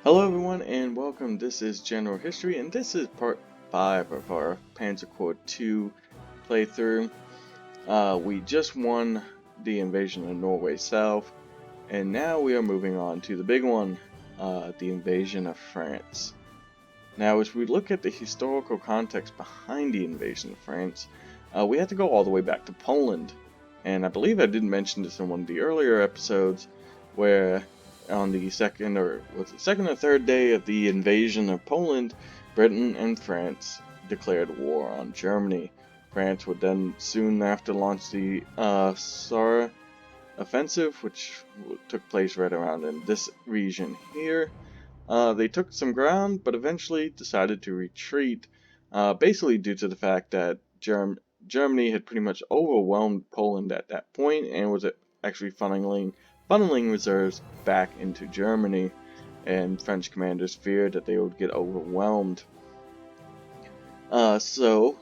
Hello everyone and welcome. This is General History and this is part 5 of our Panzer Corps 2 playthrough. We just won the invasion of Norway South and now we are moving on to the big one, the invasion of France. Now as we look at the historical context behind the invasion of France, we have to go all the way back to Poland. And I believe I did mention this in one of the earlier episodes where on the second or third day of the invasion of Poland, Britain and France declared war on Germany. France would then soon after launch the Saar offensive, which took place right around in this region here. They took some ground, but eventually decided to retreat, basically due to the fact that Germany had pretty much overwhelmed Poland at that point and was actually funneling reserves back into Germany, and French commanders feared that they would get overwhelmed. So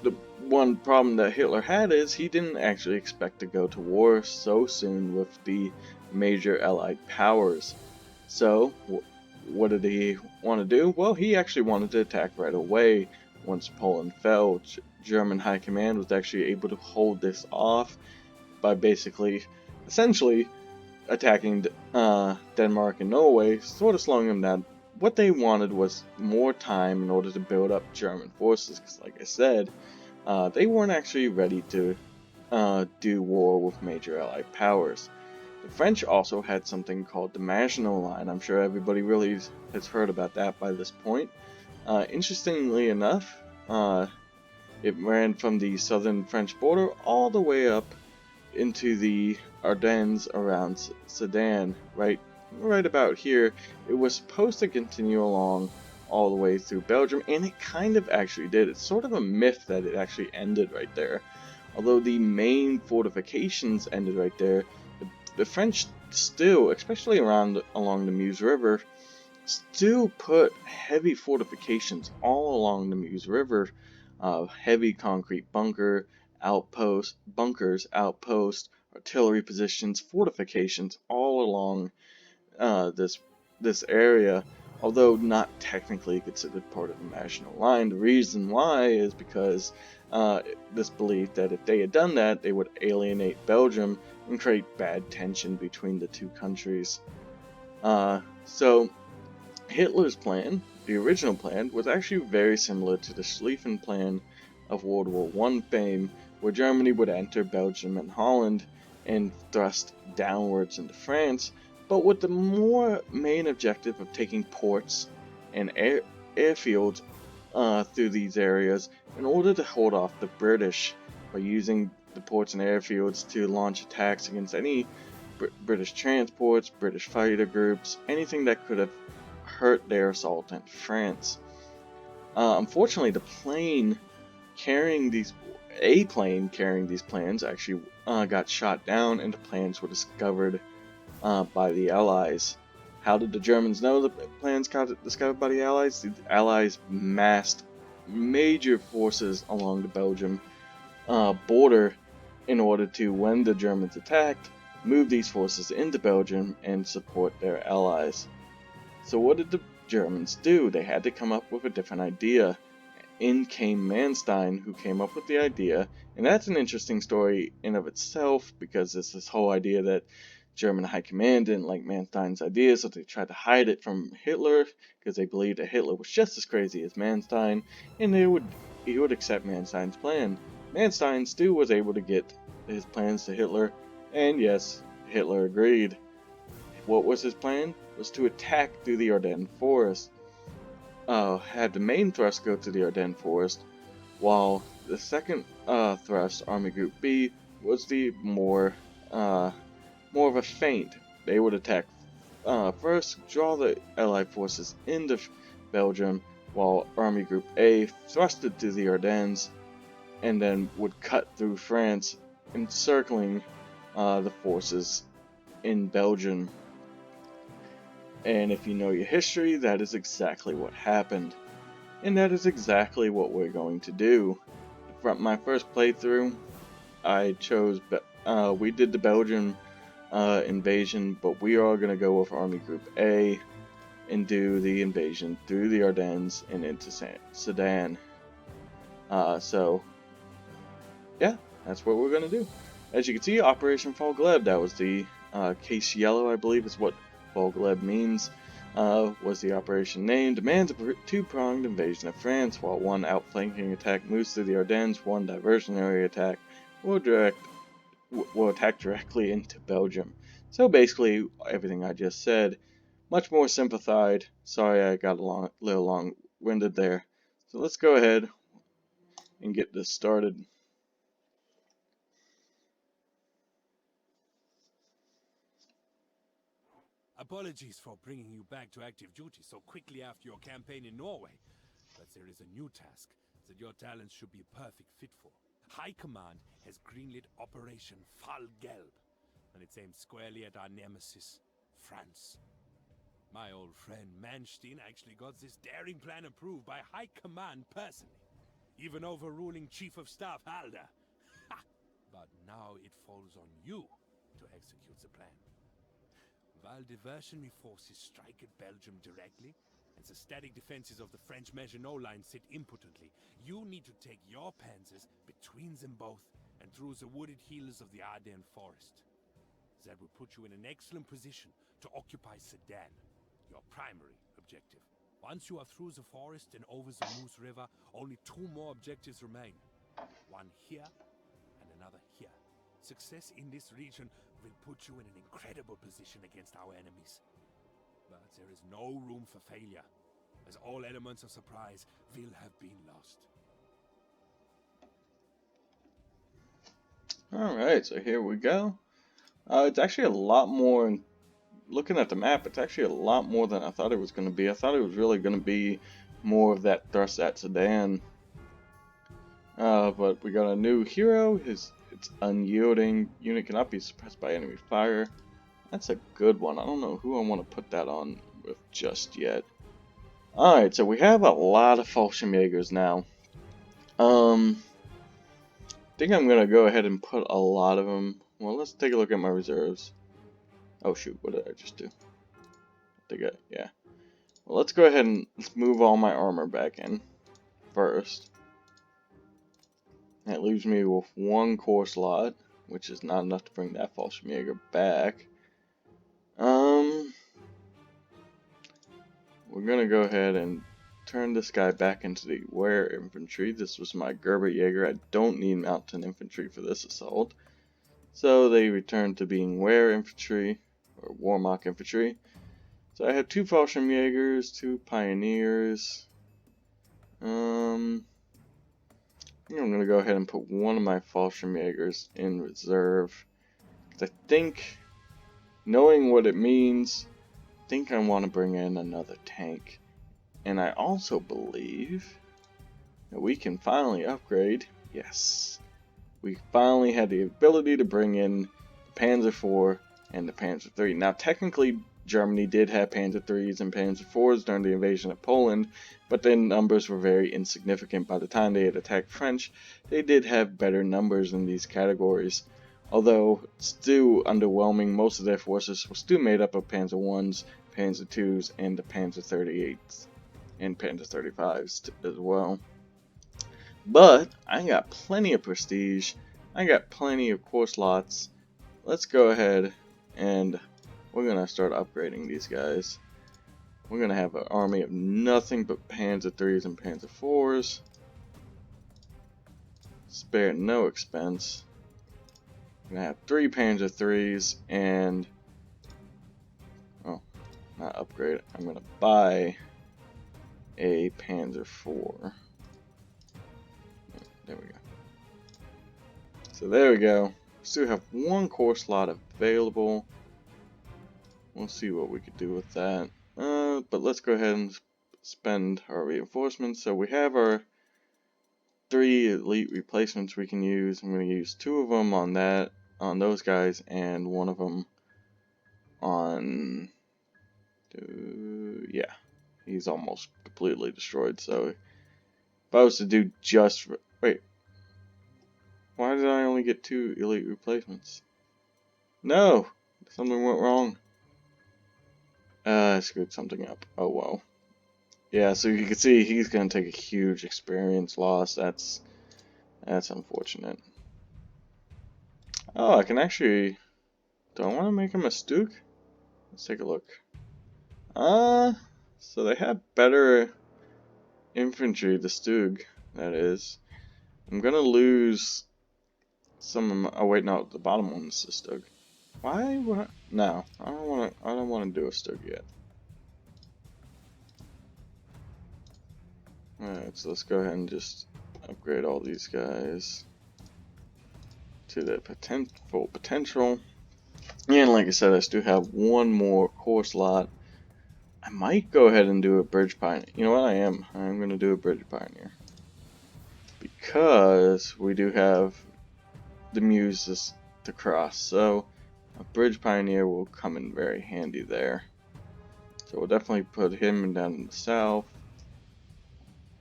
the one problem that Hitler had is he didn't actually expect to go to war so soon with the major Allied powers. So what did he want to do? Well, he actually wanted to attack right away once Poland fell. German High Command was actually able to hold this off by essentially attacking Denmark and Norway, sort of slowing them down. What they wanted was more time in order to build up German forces, because like I said, they weren't actually ready to do war with major Allied powers. The French also had something called the Maginot Line. I'm sure everybody really has heard about that by this point. Interestingly enough, it ran from the southern French border all the way up into the Ardennes around Sedan, right about here. It was supposed to continue along all the way through Belgium, and it kind of actually did. It's sort of a myth that it actually ended right there. Although the main fortifications ended right there, the French still, especially along the Meuse River, still put heavy fortifications all along the Meuse River, heavy concrete bunkers, outposts, artillery positions, fortifications all along this area, although not technically considered part of the Maginot Line. The reason why is because this belief that if they had done that, they would alienate Belgium and create bad tension between the two countries. So Hitler's plan, the original plan, was actually very similar to the Schlieffen Plan of World War I fame, where Germany would enter Belgium and Holland and thrust downwards into France, but with the more main objective of taking ports and airfields through these areas in order to hold off the British by using the ports and airfields to launch attacks against any British transports, British fighter groups, anything that could have hurt their assault in France. Unfortunately, a plane carrying these plans actually got shot down, and the plans were discovered by the Allies. How did the Germans know the plans got discovered by the Allies? The Allies massed major forces along the Belgium border in order to, when the Germans attacked, move these forces into Belgium and support their allies. So what did the Germans do? They had to come up with a different idea. In came Manstein, who came up with the idea, and that's an interesting story in of itself, because it's this whole idea that German High Command didn't like Manstein's idea, so they tried to hide it from Hitler, because they believed that Hitler was just as crazy as Manstein, and he would accept Manstein's plan. Manstein still was able to get his plans to Hitler, and yes, Hitler agreed. What was his plan? Was to attack through the Ardennes forest. Had the main thrust go to the Ardennes forest, while the second thrust, Army Group B, was the more of a feint. They would attack first, draw the Allied forces into Belgium, while Army Group A thrusted through the Ardennes, and then would cut through France, encircling the forces in Belgium. And if you know your history, that is exactly what happened. And that is exactly what we're going to do. From my first playthrough, I chose, we did the Belgian invasion, but we are going to go with Army Group A. and do the invasion through the Ardennes and into Sedan. So, yeah, that's what we're going to do. As you can see, Operation Fall Gelb, that was the case yellow, I believe is what Fall Gelb means, was the operation name. Demands a two-pronged invasion of France, while one outflanking attack moves through the Ardennes, one diversionary attack will attack directly into Belgium. So basically, everything I just said, much more simplified. Sorry I got a little long-winded there. So let's go ahead and get this started. Apologies for bringing you back to active duty so quickly after your campaign in Norway, but there is a new task that your talents should be a perfect fit for. High Command has greenlit Operation Fall Gelb, and it's aimed squarely at our nemesis, France. My old friend Manstein actually got this daring plan approved by High Command personally, even overruling Chief of Staff Halder. But now it falls on you to execute the plan. While diversionary forces strike at Belgium directly, and the static defenses of the French Maginot Line sit impotently, you need to take your panzers between them both and through the wooded hills of the Ardennes forest. That will put you in an excellent position to occupy Sedan, your primary objective. Once you are through the forest and over the Meuse River, only two more objectives remain. One here and another here. Success in this region will put you in an incredible position against our enemies. But there is no room for failure, as all elements of surprise will have been lost. Alright, so here we go. It's actually a lot more, looking at the map, it's actually a lot more than I thought it was going to be. I thought it was really going to be more of that thrust at Sedan. But we got a new hero. Its unyielding unit cannot be suppressed by enemy fire. That's a good one. I don't know who I want to put that on with just yet. Alright, so we have a lot of Fallschirmjägers now. I think I'm going to go ahead and put a lot of them. Well, let's take a look at my reserves. Oh shoot, what did I just do? Yeah. Well, let's go ahead and move all my armor back in first. That leaves me with one core slot, which is not enough to bring that Fallschirmjäger back. We're gonna go ahead and turn this guy back into the Wehr infantry. This was my Gerber Jaeger. I don't need mountain infantry for this assault. So they return to being Wehr infantry, or Wehrmacht infantry. So I have two Fallschirmjägers, two pioneers. I'm going to go ahead and put one of my Fallschirmjägers in reserve. I think, knowing what it means, I think I want to bring in another tank. And I also believe that we can finally upgrade. Yes. We finally had the ability to bring in the Panzer IV and the Panzer III. Now, technically, Germany did have Panzer IIIs and Panzer IVs during the invasion of Poland, but their numbers were very insignificant. By the time they had attacked French, they did have better numbers in these categories. Although still underwhelming, most of their forces were still made up of Panzer Is, Panzer IIs, and the Panzer 38s and Panzer 35s as well. But I got plenty of prestige. I got plenty of core slots. Let's go ahead and we're going to start upgrading these guys. We're going to have an army of nothing but Panzer IIIs and Panzer IVs. Spare no expense. I'm going to have 3 Panzer IIIs and... oh, not upgrade. I'm going to buy a Panzer IV. There we go. So there we go. We still have one core slot available. We'll see what we could do with that. But let's go ahead and spend our reinforcements. So we have our 3 elite replacements we can use. I'm going to use 2 of them on those guys, and 1 of them on... yeah, he's almost completely destroyed. So if I was to do just... wait. Why did I only get 2 elite replacements? No! Something went wrong. I screwed something up. Oh well. Yeah, so you can see he's gonna take a huge experience loss. That's unfortunate. Oh, I can actually. Do I want to make him a Stook? Let's take a look. So they have better infantry, the Stug, that is. I'm gonna lose some of my, oh wait, no, the bottom one is the Stug. Why would I? No, I don't wanna do a Stug yet. Alright, so let's go ahead and just upgrade all these guys to their full potential. And like I said, I still have one more core slot. I might go ahead and do a Bridge Pioneer. You know what, I'm gonna do a Bridge Pioneer. Because we do have the Muses to cross, so a Bridge Pioneer will come in very handy there. So we'll definitely put him down in the south.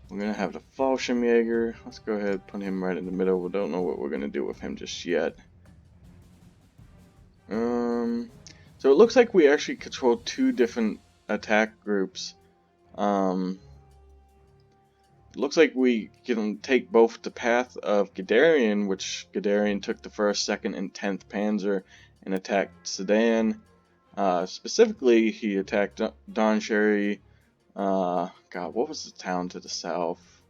We're gonna have the Fallschirmjäger. Let's go ahead and put him right in the middle. We don't know what we're gonna do with him just yet. So it looks like we actually control two different attack groups. Looks like we can take both the path of Guderian, which Guderian took the 1st, 2nd, and 10th Panzer and attacked Sedan. Specifically, he attacked Donchery. God, what was the town to the south?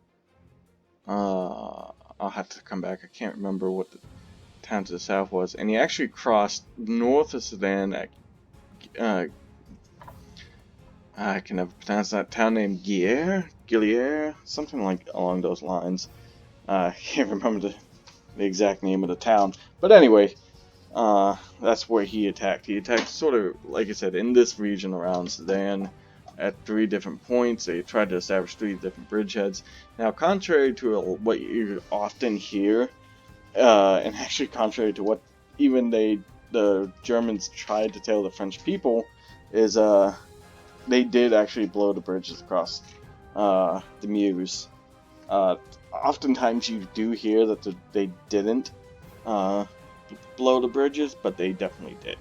I'll have to come back. I can't remember what the town to the south was. And he actually crossed north of Sedan at I can never pronounce that town name. Gillier, something like along those lines. I can't remember the exact name of the town, but anyway, that's where he attacked. He attacked sort of, like I said, in this region around Sedan at 3 different points. They tried to establish 3 different bridgeheads. Now, contrary to what you often hear, and actually contrary to what even the Germans tried to tell the French people, is they did actually blow the bridges across the Meuse. Oftentimes you do hear that they didn't blow the bridges, but they definitely did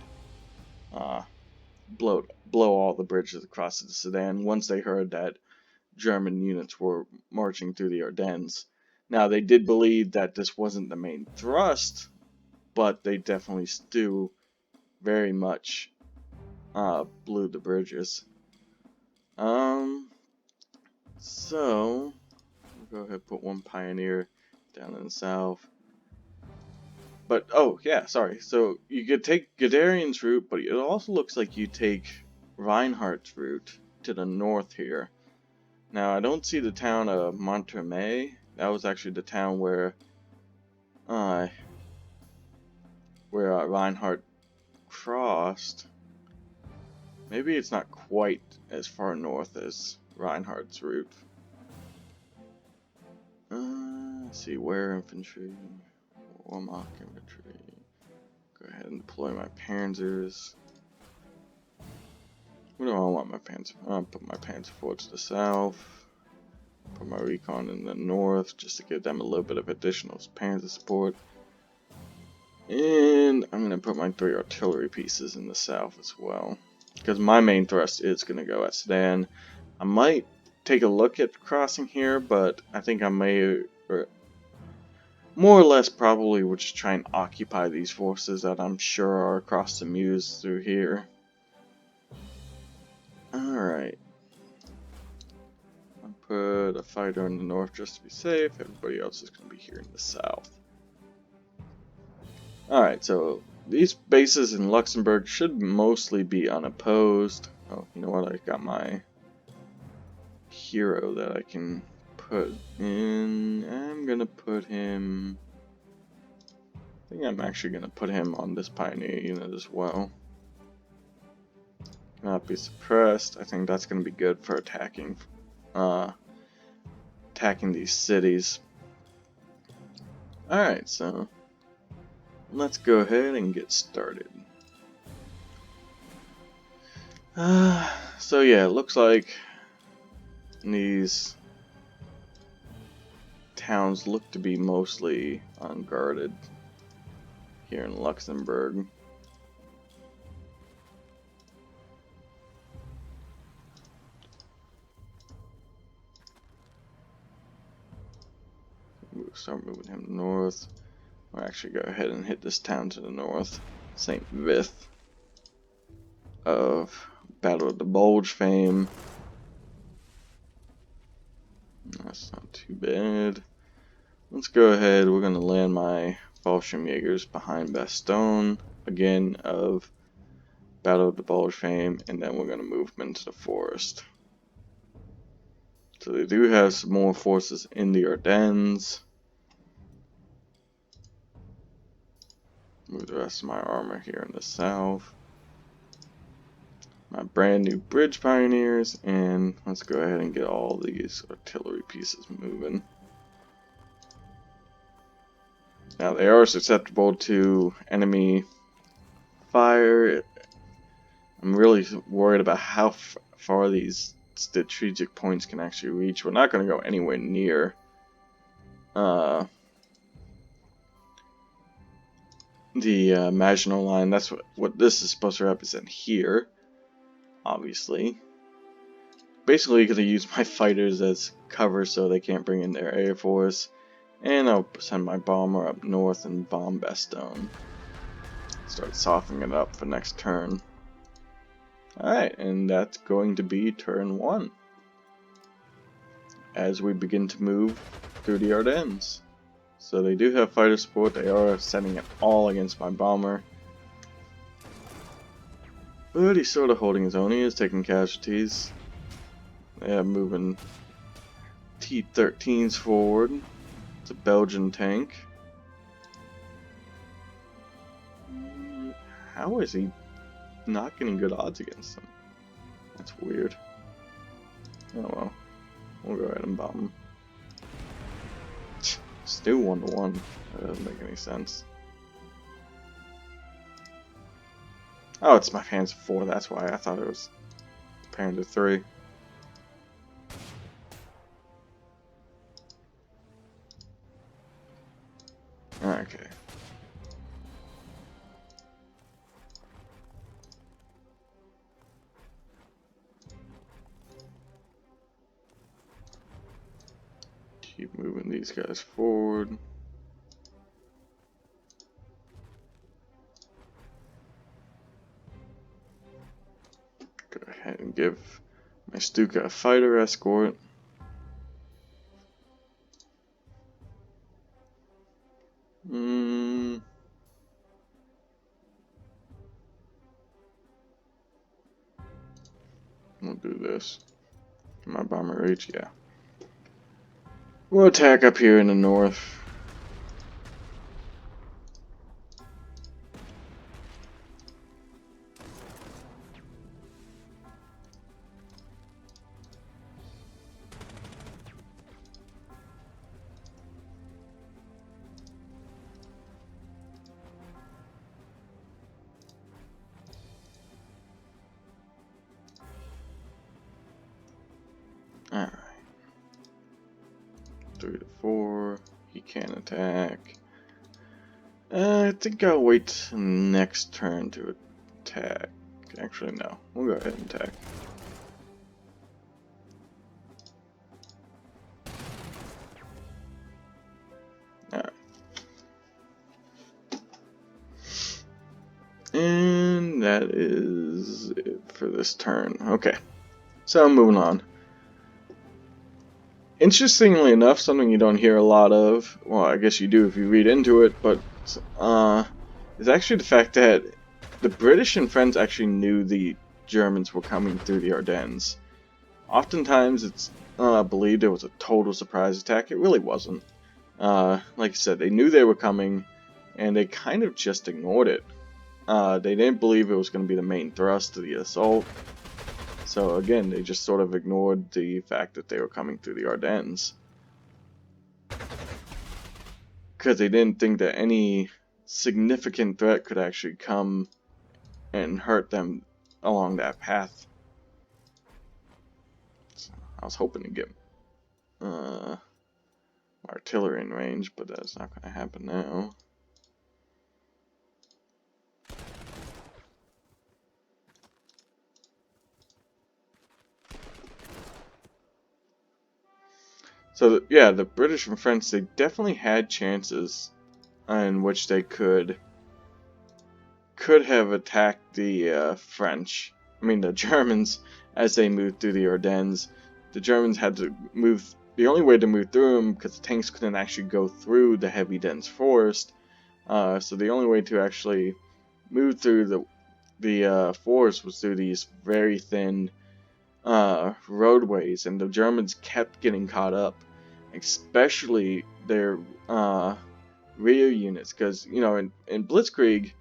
blow all the bridges across the Sedan once they heard that German units were marching through the Ardennes. Now, they did believe that this wasn't the main thrust, but they definitely still very much blew the bridges. So we'll go ahead and put one Pioneer down in the south. But, oh, yeah, sorry. So you could take Guderian's route, but it also looks like you take Reinhardt's route to the north here. Now, I don't see the town of Montreuil. That was actually the town where Reinhardt crossed. Maybe it's not quite as far north as Reinhardt's route. Let's see, where infantry, Wehrmacht infantry. Go ahead and deploy my Panzers. Where do I want my Panzer? I'll put my Panzer Corps to the south. Put my Recon in the north, just to give them a little bit of additional Panzer support. And I'm going to put my 3 artillery pieces in the south as well, because my main thrust is going to go at Sedan. I might take a look at crossing here, but I think I may, or more or less probably, would just try and occupy these forces that I'm sure are across the Meuse through here. Alright. I'll put a fighter in the north just to be safe. Everybody else is going to be here in the south. Alright, so these bases in Luxembourg should mostly be unopposed. Oh, you know what? I got my hero that I can put in. I'm gonna put him. I think I'm actually gonna put him on this Pioneer unit as well. Not be suppressed. I think that's gonna be good for attacking these cities. Alright, so let's go ahead and get started. So yeah, it looks like these towns look to be mostly unguarded here in Luxembourg. start moving him north. Or actually go ahead and hit this town to the north. St. Vith of Battle of the Bulge fame. That's not too bad. Let's go ahead. We're going to land my Fallschirmjägers behind Bastogne, again of Battle of the Bulge fame, and then we're going to move them into the forest. So they do have some more forces in the Ardennes. Move the rest of my armor here in the south. My brand new bridge pioneers, and let's go ahead and get all these artillery pieces moving. Now they are susceptible to enemy fire. I'm really worried about how far these strategic points can actually reach. We're not going to go anywhere near the Maginot Line. That's what this is supposed to represent here, obviously. Basically, going to use my fighters as cover so they can't bring in their air force. And I'll send my bomber up north and bomb Bastogne. Start softening it up for next turn. Alright, and that's going to be turn 1. As we begin to move through the Ardennes. So they do have fighter support, they are sending it all against my bomber. But he's sort of holding his own, he is taking casualties. They are moving T-13s forward. It's a Belgian tank. How is he not getting good odds against them? That's weird. Oh well. We'll go ahead and bomb him. Still 1-1. That doesn't make any sense. Oh, it's my Panzer 4, that's why I thought it was Panzer 3. Okay. Keep moving these guys forward. Go ahead and give my Stuka a fighter escort. We'll do this. My bomber reach, yeah. We'll attack up here in the north. Alright. 3 to 4. He can attack. I think I'll wait till next turn to attack. Actually, no. We'll go ahead and attack. Alright. And that is it for this turn. Okay. So, moving on. Interestingly enough, something you don't hear a lot of, well, I guess you do if you read into it, but is actually the fact that the British and French actually knew the Germans were coming through the Ardennes. Oftentimes it's believed it was a total surprise attack. It really wasn't. Like I said, they knew they were coming, and they kind of just ignored it. They didn't believe it was going to be the main thrust of the assault. So again, they just sort of ignored the fact that they were coming through the Ardennes. Because they didn't think that any significant threat could actually come and hurt them along that path. So I was hoping to get artillery in range, but that's not going to happen now. So yeah, the British and French, they definitely had chances in which they could have attacked the French. I mean the Germans as they moved through the Ardennes. The Germans had to move. The only way to move through them, because the tanks couldn't actually go through the heavy dense forest. So the only way to actually move through the forest was through these very thin roadways, and the Germans kept getting caught up, especially their rear units, because in Blitzkrieg,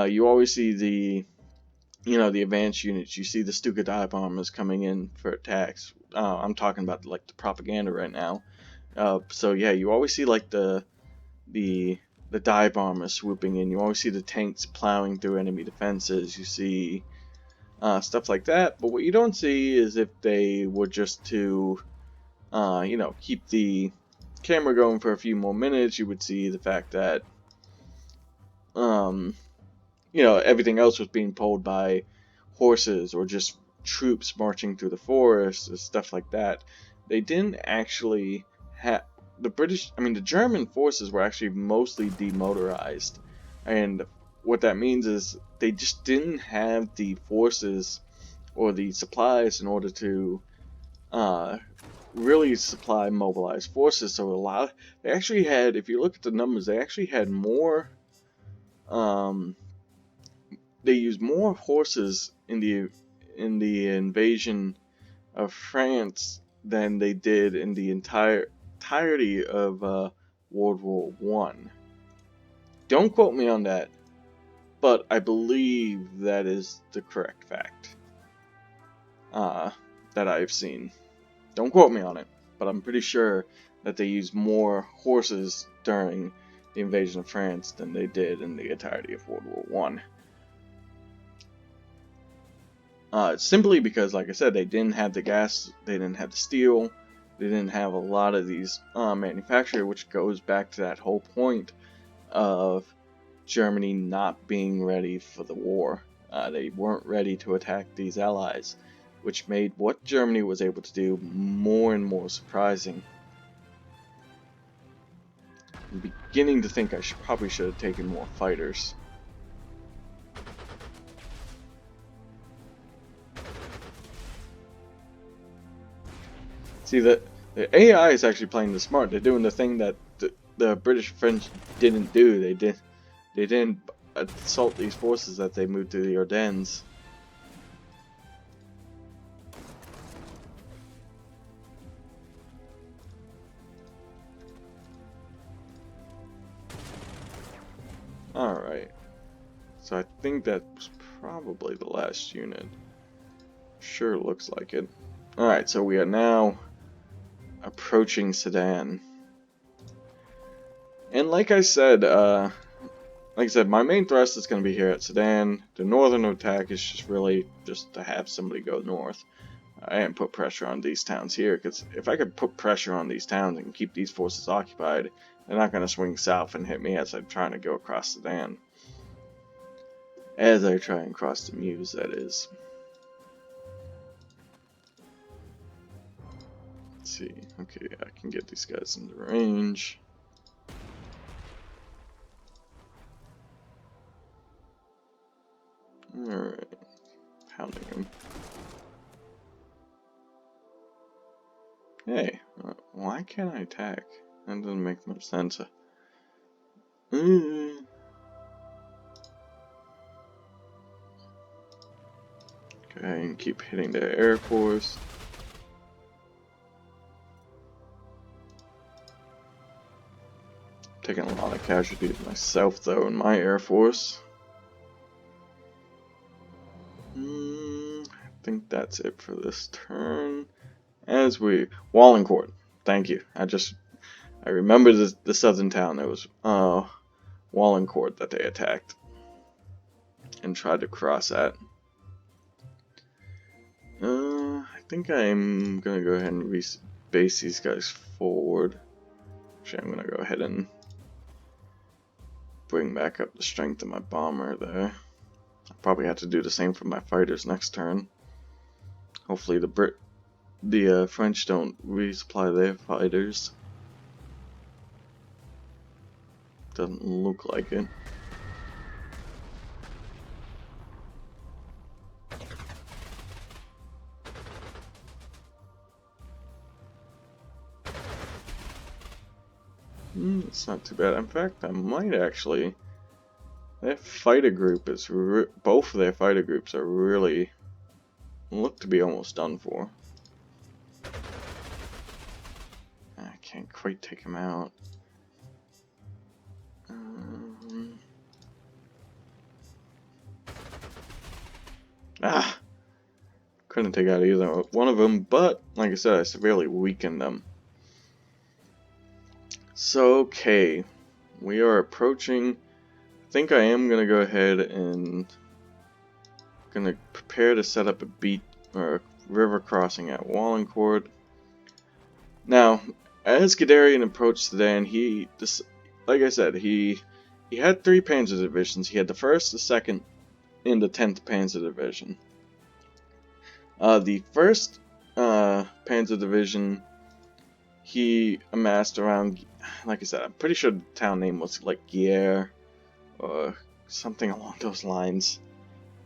you always see the advanced units. You see the Stuka dive bombers coming in for attacks. I'm talking about like the propaganda right now. So yeah, you always see like the dive bombers swooping in. You always see the tanks plowing through enemy defenses. You see stuff like that. But what you don't see is if they were just to keep the camera going for a few more minutes, you would see the fact that everything else was being pulled by horses or just troops marching through the forest and stuff like that. They didn't actually have the German forces were actually mostly demotorized, and what that means is they just didn't have the forces or the supplies in order to really supply mobilized forces. So they actually had, if you look at the numbers, they actually had more. They used more horses in the invasion of France than they did in the entirety of World War One. Don't quote me on that, but I believe that is the correct fact that I've seen. Don't quote me on it, but I'm pretty sure that they used more horses during the invasion of France than they did in the entirety of World War One. Simply because, like I said, they didn't have the gas, they didn't have the steel, they didn't have a lot of these manufactured, which goes back to that whole point of Germany not being ready for the war. They weren't ready to attack these allies, which made what Germany was able to do more and more surprising. I'm beginning to think I probably should have taken more fighters. See, the AI is actually playing the smart. They're doing the thing that the British and French didn't do. They didn't assault these forces that they moved through the Ardennes. Alright. So I think that was probably the last unit. Sure looks like it. Alright, so we are now approaching Sedan. And like I said, my main thrust is going to be here at Sedan. The northern attack is just really just to have somebody go north and put pressure on these towns here, because if I could put pressure on these towns and keep these forces occupied, they're not going to swing south and hit me as I'm trying to go across Sedan. As I try and cross the Meuse, that is. Let's see. Okay, I can get these guys into range. Alright. Pounding him. Hey, why can't I attack? That doesn't make much sense. Okay, and keep hitting the Air Force. Taking a lot of casualties myself, though, in my Air Force. I think that's it for this turn. Wallencourt. Thank you. I remember the southern town. It was Wallencourt that they attacked and tried to cross at. I think I'm gonna go ahead and base these guys forward. Actually, I'm gonna go ahead and bring back up the strength of my bomber there. I'll probably have to do the same for my fighters next turn. Hopefully the the French don't resupply their fighters. Doesn't look like it. It's not too bad. In fact, I might actually. Their fighter group is both of their fighter groups are really look to be almost done for. I can't quite take him out. Couldn't take out either one of them, but like I said, I severely weakened them. So, okay, we are approaching. I think I am gonna go ahead and gonna prepare to set up a beat or a river crossing at Wallencourt. Now, as Guderian approached Sedan, like I said, he had 3 Panzer divisions. He had the 1st, the 2nd, and the 10th Panzer Division. The 1st Panzer Division, he amassed around, like I said, I'm pretty sure the town name was like Gier, or something along those lines.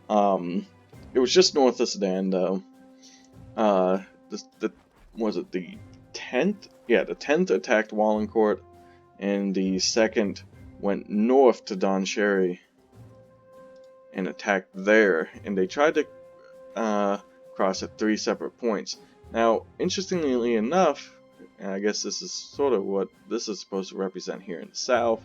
It was just north of Sedan, though. Was it the 10th? Yeah, the 10th attacked Wallencourt, and the 2nd went north to Donchery and attacked there. And they tried to cross at 3 separate points. Now, interestingly enough, and I guess this is sort of what this is supposed to represent here in the south.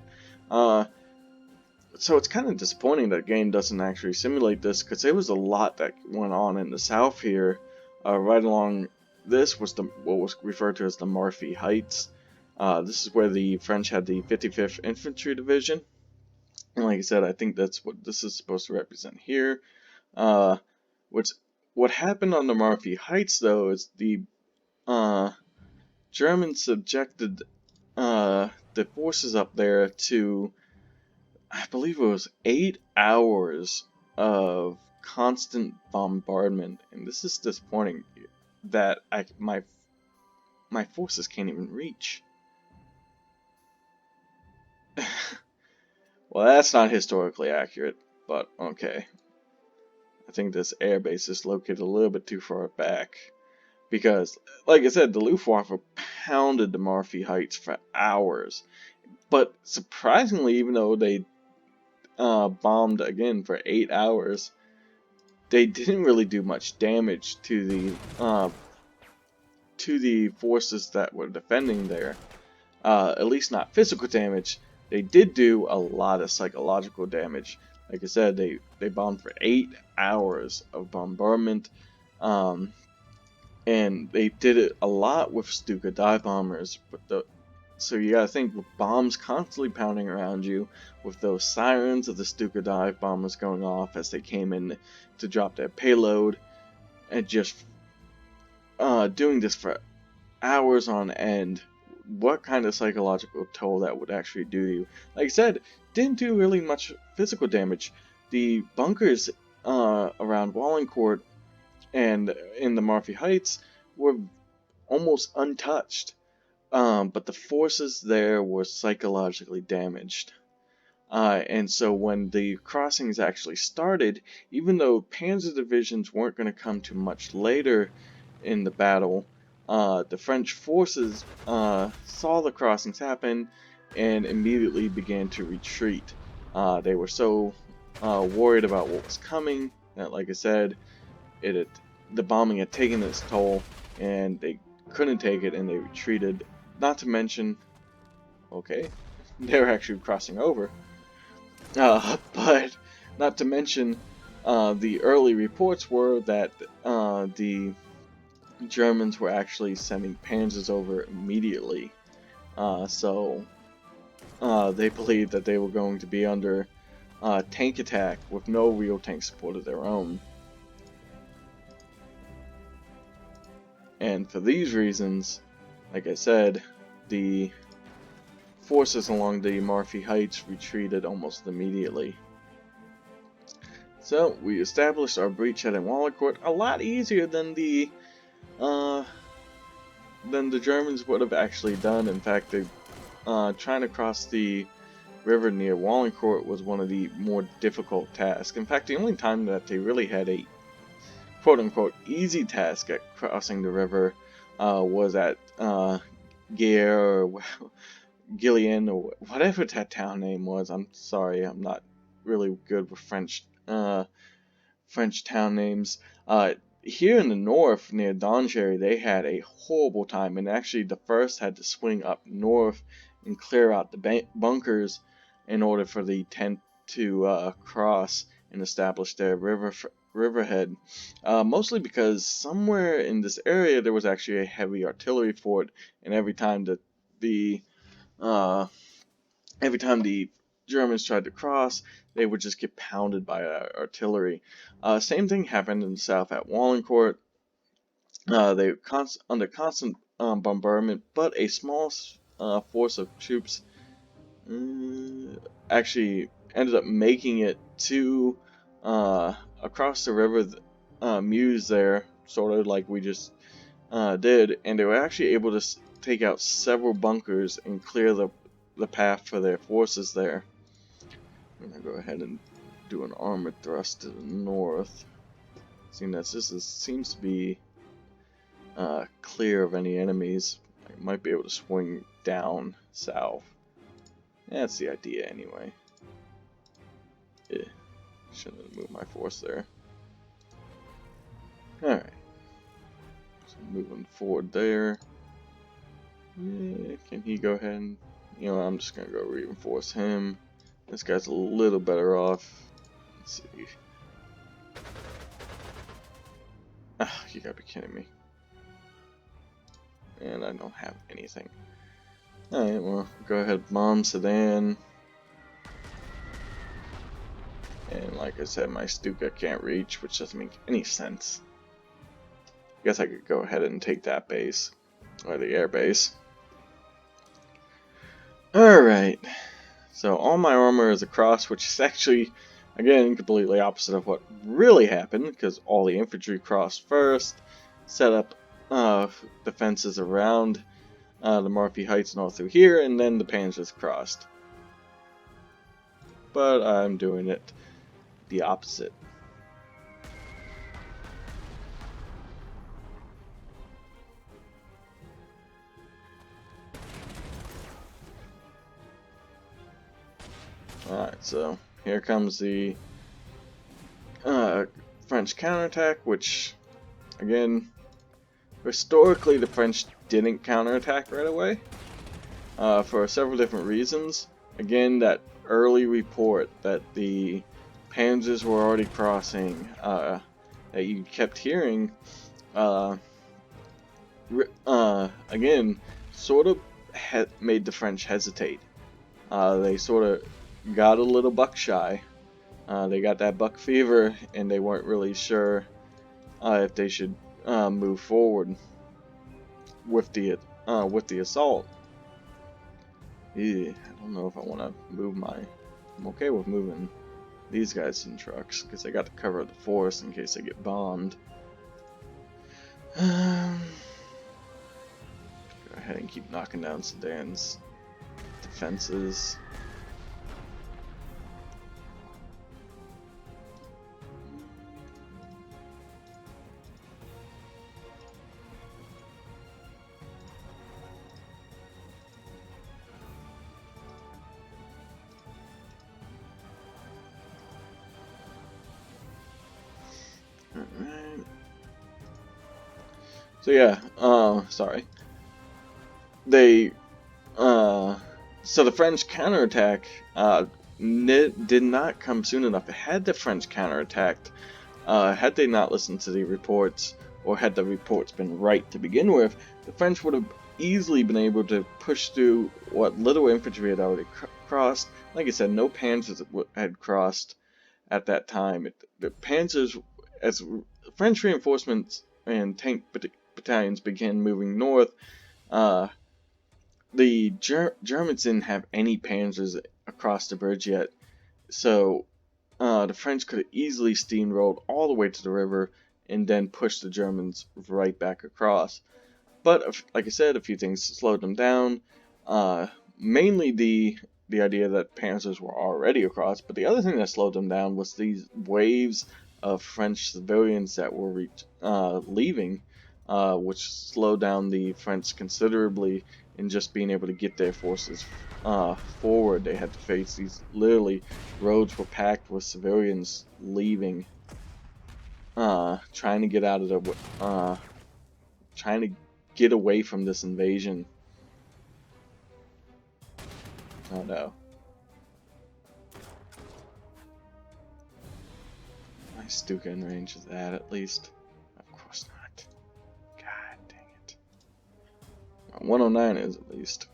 So it's kind of disappointing that the game doesn't actually simulate this, because there was a lot that went on in the south here. Right along this was what was referred to as the Marfy Heights. This is where the French had the 55th Infantry Division. And like I said, I think that's what this is supposed to represent here. What happened on the Marfy Heights, though, is the Germans subjected the forces up there to, I believe it was 8 hours of constant bombardment, and this is disappointing that my forces can't even reach. Well, that's not historically accurate, but okay. I think this airbase is located a little bit too far back, because, like I said, the Luftwaffe pounded the Marfy Heights for hours. But surprisingly, even though they bombed again for 8 hours, they didn't really do much damage to the forces that were defending there. At least not physical damage. They did do a lot of psychological damage. Like I said, they bombed for 8 hours of bombardment, and they did it a lot with Stuka dive bombers. So you gotta think, with bombs constantly pounding around you, with those sirens of the Stuka dive bombers going off as they came in to drop their payload, and just doing this for hours on end, what kind of psychological toll that would actually do to you. Like I said, didn't do really much physical damage. The bunkers around Wallencourt and in the Marfy Heights were almost untouched. But the forces there were psychologically damaged. And so when the crossings actually started, even though Panzer divisions weren't going to come to much later in the battle, the French forces saw the crossings happen and immediately began to retreat. They were so worried about what was coming that, like I said, the bombing had taken its toll, and they couldn't take it, and they retreated. Not to mention, okay, they were actually crossing over, but not to mention, the early reports were that the Germans were actually sending panzers over immediately, so they believed that they were going to be under tank attack with no real tank support of their own. And for these reasons, like I said, the forces along the Marfy Heights retreated almost immediately. So we established our breachhead in Wallencourt a lot easier than the than the Germans would have actually done. In fact, they trying to cross the river near Wallencourt was one of the more difficult tasks. In fact, the only time that they really had a quote-unquote easy task at crossing the river was at Gare or Gillian or whatever that town name was. I'm sorry, I'm not really good with French town names. Here in the north, near Doncherry, they had a horrible time, and actually the first had to swing up north and clear out the bunkers in order for the 10th to cross and establish their riverhead. Mostly because somewhere in this area there was actually a heavy artillery fort, and every time the Germans tried to cross, they would just get pounded by artillery. Same thing happened in the south at Wallencourt. They were under constant bombardment, but a small force of troops actually ended up making it to across the river Meuse there, sort of like we just did, and they were actually able to take out several bunkers and clear the path for their forces there. I'm going to go ahead and do an armored thrust to the north, seeing as this seems to be clear of any enemies. I might be able to swing down south. That's the idea anyway. Yeah, shouldn't have moved my force there. Alright, so moving forward there. Yeah, can he go ahead and, I'm just going to go reinforce him. This guy's a little better off. Let's see. Ah, you gotta be kidding me. And I don't have anything. Alright, well, go ahead, bomb Sedan. And like I said, my Stuka can't reach, which doesn't make any sense. I guess I could go ahead and take that base, or the air base. Alright, so all my armor is across, which is actually, again, completely opposite of what really happened, because all the infantry crossed first, set up defenses around the Murphy Heights and all through here, and then the Panzers crossed. But I'm doing it the opposite. Alright, so here comes the French counterattack, which, again, historically the French didn't counterattack right away for several different reasons. Again, that early report that the Panzers were already crossing, that you kept hearing, again, sort of made the French hesitate. They sort of got a little buck shy. They got that buck fever, and they weren't really sure if they should move forward with the assault. Yeah, I don't know if I want to move I'm okay with moving these guys in trucks because they got to cover the forest in case they get bombed. Go ahead and keep knocking down Sedan's defenses. Alright. So yeah, sorry. So the French counterattack did not come soon enough. Had the French counterattacked, had they not listened to the reports, or had the reports been right to begin with, the French would have easily been able to push through what little infantry had already crossed. Like I said, no panzers had crossed at that time. The panzers, as French reinforcements and tank battalions began moving north, the Germans didn't have any panzers across the bridge yet, so the French could have easily steamrolled all the way to the river and then push the Germans right back across. But like I said, a few things slowed them down. Mainly the idea that panzers were already across, but the other thing that slowed them down was these waves of French civilians that were leaving, which slowed down the French considerably in just being able to get their forces forward. They had to face these, literally, roads were packed with civilians leaving, trying to get out of the, trying to get away from this invasion. Oh no. My Stuka in range is that at least? Of course not. God dang it. 109 is at least.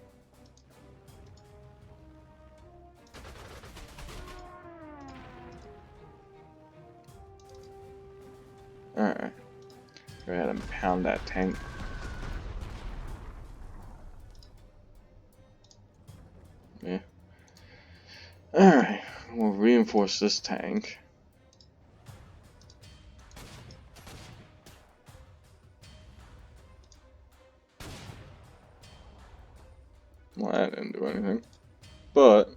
Alright. Go ahead and pound that tank. Yeah. Alright. We'll reinforce this tank. Well, that didn't do anything. But,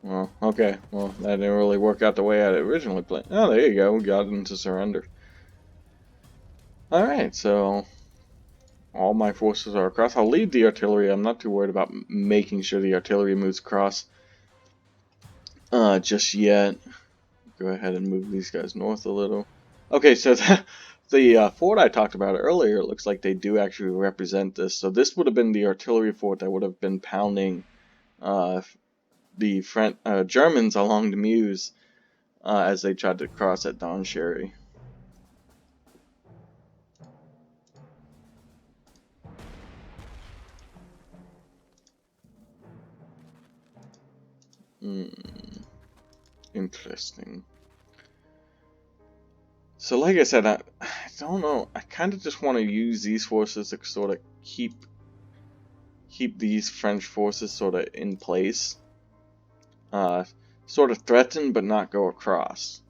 well, okay. Well, that didn't really work out the way I had originally planned. Oh, there you go. We got them to surrender. Alright, so all my forces are across. I'll leave the artillery. I'm not too worried about making sure the artillery moves across just yet. Go ahead and move these guys north a little. Okay, so the fort I talked about earlier, it looks like they do actually represent this. So this would have been the artillery fort that would have been pounding the Germans along the Meuse as they tried to cross at Donchery. Interesting. So like I said, I don't know. I kind of just want to use these forces to sort of keep these French forces sort of in place. Sort of threaten but not go across.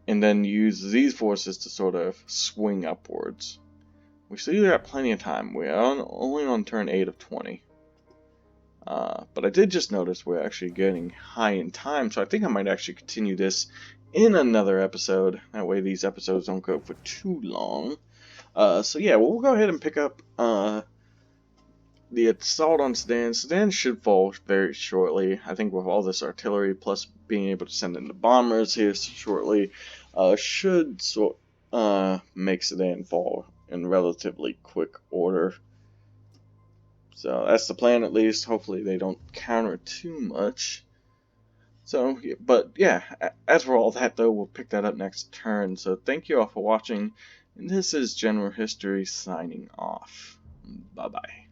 And then use these forces to sort of swing upwards. We still got plenty of time. We're only on turn 8 of 20. But I did just notice we're actually getting high in time, so I think I might actually continue this in another episode. That way these episodes don't go for too long. So yeah, we'll go ahead and pick up the assault on Sedan. Sedan should fall very shortly. I think with all this artillery, plus being able to send in the bombers here shortly, should make Sedan fall in relatively quick order. So that's the plan, at least. Hopefully they don't counter too much. So, but yeah, as for all that though, we'll pick that up next turn. So thank you all for watching, and this is General History signing off. Bye bye.